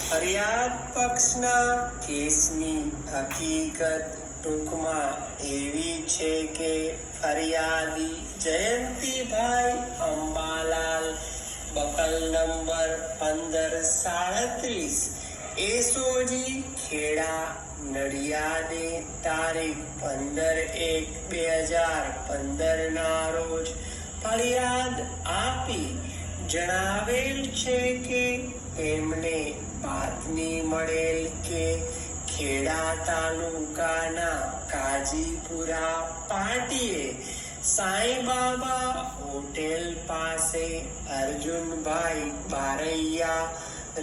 ફરિયાદ પક્ષના કેસની હકીકત ટૂંકમાં એવી છે કે ફરિયાદી Jayantibhai Ambalal buckle number 1537 SOG Kheda નડિયાદે તારીખ 15/1/2015 ના રોજ ફરિયાદ આપી જણાવેલ છે કે તેમને બાતમી મળેલ કે ખેડા તાલુકાના કાજીપુરા પાટીએ સાંઈબાબા હોટેલ પાસે અર્જુનભાઈ બારૈયા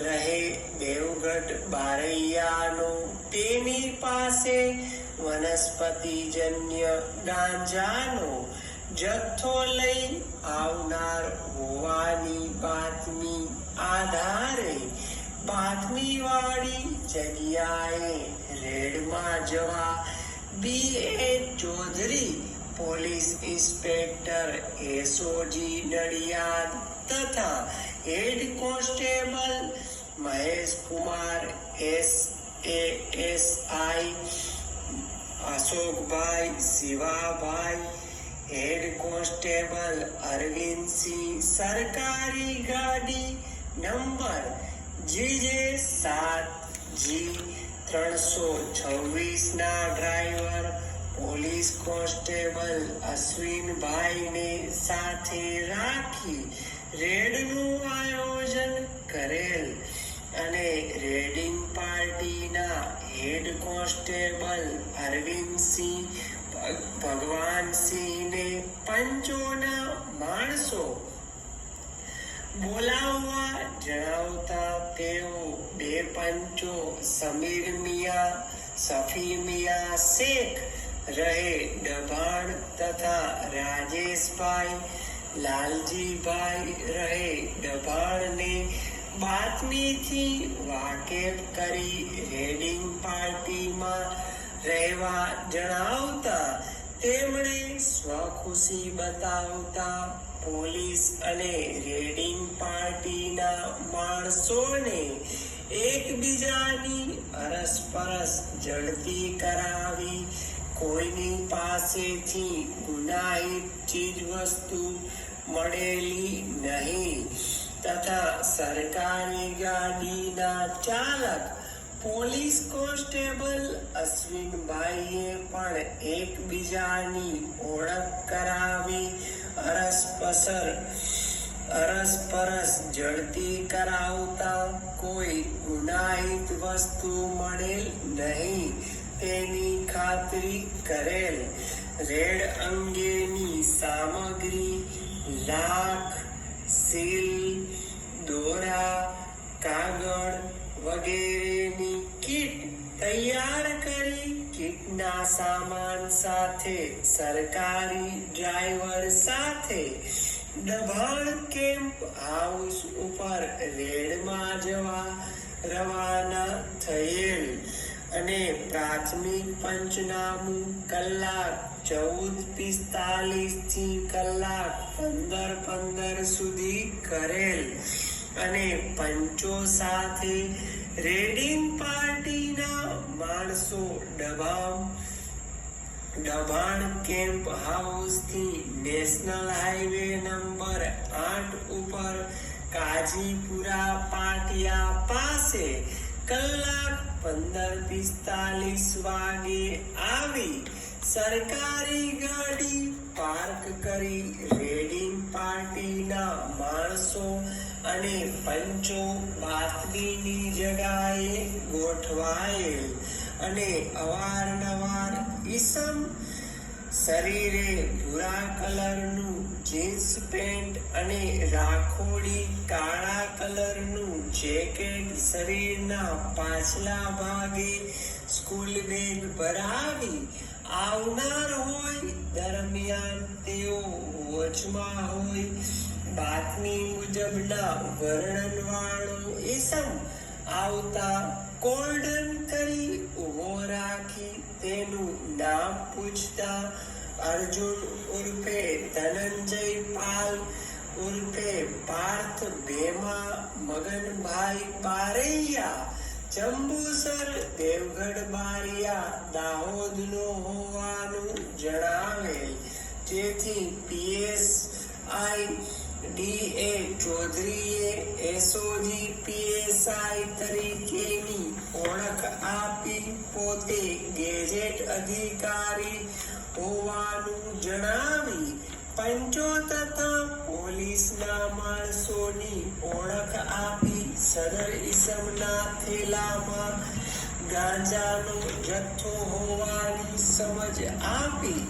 રહે દેવગઢ બારૈયાનો તેની પાસે વનસ્પતિજન્ય ગાંજાનો જથ્થો લઈ આવનાર હોવાની બાતમી આધારે બાતમીવાળી જગ્યાએ રેડમાં જવા BA Chaudhary police inspector SOG Nadiad તથા head constable Maheshkumar SASI Ashokbhai Shivabhai head constable Arvindsinh સરકારી ગાડી નંબર JJ7G326 ના ડ્રાઈવર પોલીસ કોન્સ્ટેબલ અશ્વિનભાઈને સાથે રાખી રેડનું આયોજન કરેલ અને રેડિંગ પાર્ટીના હેડ કોન્સ્ટેબલ અરવિંદસિંહ ભગવાનસિંહને પંચોના માણસો બોલાવવા જણાવતા તેઓ બે પંચો સમીર મિયા સફી મિયા શેખ રહે ડભાણ તથા રાજેશભાઈ લાલજીભાઈ રહે ડભાણને બાતમીથી વાકેફ કરી રેડિંગ પાર્ટીમાં રહેવા જણાવતા તેમણે સ્વખુશી બતાવતા પોલીસ અને રેડિંગ પાર્ટીના માણસોને એકબીજાની અરસપરસ જડતી કરાવી કોઈની પાસેથી ગુનાહિત ચીજવસ્તુ મળેલી નહીં તથા સરકારી ગાડીના ચાલક પોલીસ કોન્સ્ટેબલ અશ્વિનભાઈએ પણ એકબીજાની ઓળખ કરાવી અરસપરસ જડતી કરાવતા કોઈ ગુનાહિત વસ્તુ મળેલ નહીં તેની ખાતરી કરેલ રેડ અંગેની સામગ્રી લાખ સીલ દોરા કાગળ વગેરેની કીટ તૈયાર કરી કીટના સામાન સાથે સરકારી ડ્રાઈવર સાથે ડભાણ કેમ્પ હાઉસ ઉપર રેડમાં જવા રવાના થયેલ અને પ્રાથમિક પંચનામું કલાક 14:45 થી કલાક 15:15 સુધી કરેલ અને પંચો સાથે રેડિંગ પાર્ટીના માણસો ડભાણ કેમ્પ હાઉસથી નેશનલ હાઈવે નંબર 8 ઉપર કાજીપુરા પાટિયા પાસે કલાક 15:45 વાગે આવી સરકારી ગાડી પાર્ક કરી રેડિંગ પાર્ટીના માણસો અને પંચો બાતમીની જગાએ ગોઠવાયેલ અને અવારનવાર ઈસમ શરીરે ભૂરા કલરનું જીન્સ પેન્ટ અને રાખોડી કાળા કલરનું જેકેટ શરીરના પાછલા ભાગે સ્કૂલ બેગ ભરાવી આવનાર હોય દરમિયાન તેઓ વોચમાં હોય બાતમી મુજબના વર્ણનવાળો ઈસમ આવતા કોર્ડન કરી ઉભો રાખી તેનું નામ પૂછતા અર્જુન ઉર્ફે ધનંજય પાલ ઉર્ફે પાર્થ ભેમા મગનભાઈ બારૈયા જંબુસર દેવગઢ બારિયા દાહોદનો હોવાનું જણાવેલ, જેથી PSI DA ચૌધરીએ એસઓજી PSI તરીકેની ઓળખ આપી પોતે ગેજેટ અધિકારી હોવાનું જણાવી પંચો તથા પોલીસના માણસોની ઓળખ આપી સદર ઈસમના થેલામાં ગાંજાનો જથ્થો હોવાની સમજ આપી